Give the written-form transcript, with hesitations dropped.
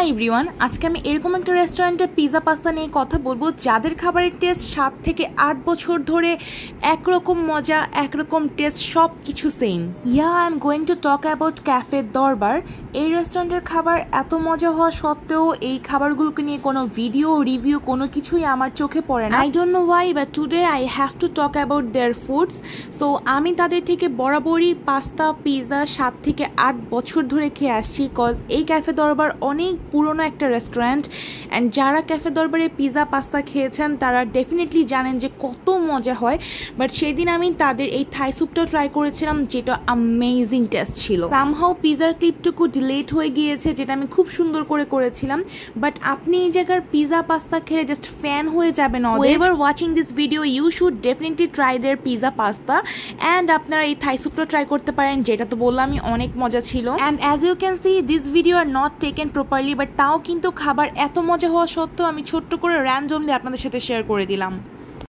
Hi everyone, আজকে আমি এরকম একটা রেস্টুরেন্টের পিৎজা পাস্তা নিয়ে কথা বলবো যাদের খাবারের টেস্ট 7 থেকে 8 বছর ধরে একরকম মজা, একরকম টেস্ট, সব কিছু same. I am going to talk about cafe দরবার। এই রেস্টুরেন্টের খাবার এত মজা হওয়া সত্ত্বেও এই খাবারগুলোকে নিয়ে কোনো ভিডিও রিভিউ কোনো কিছুই আমার চোখে পড়ে না। I don't know Y, but today I have to talk about their foods. So আমি তাদের থেকে বরাবরই পাস্তা পিৎজা 7 থেকে 8 বছর ধরে খেয়ে আসছি, কজ এই ক্যাফে দরবার অনেক পুরনো একটা রেস্টুরেন্ট। অ্যান্ড যারা ক্যাফে দরবারে পিৎজা পাস্তা খেয়েছেন তারা ডেফিনেটলি জানেন যে কত মজা হয়। বাট সেদিন আমি তাদের এই থাই স্যুপটা ট্রাই করেছিলাম, যেটা অ্যামেজিং টেস্ট ছিল। সামহাও পিৎজার ক্লিপটুকু ডিলেট হয়ে গিয়েছে, যেটা আমি খুব সুন্দর করে করেছিলাম। বাট আপনি এই জায়গার পিৎজা পাস্তা খেলে জাস্ট ফ্যান হয়ে যাবেন। Ever watching this video you should definitely try their pizza pasta. And আপনারা এই থাই স্যুপটা ট্রাই করতে পারেন, যেটা তো বললামই অনেক মজা ছিল। And as you can see this video are not taken properly, but তাও কিন্তু খাবার এত মজা হওয়া সত্ত্বেও আমি ছোট্ট করে র্যান্ডমলি আপনাদের সাথে শেয়ার করে দিলাম।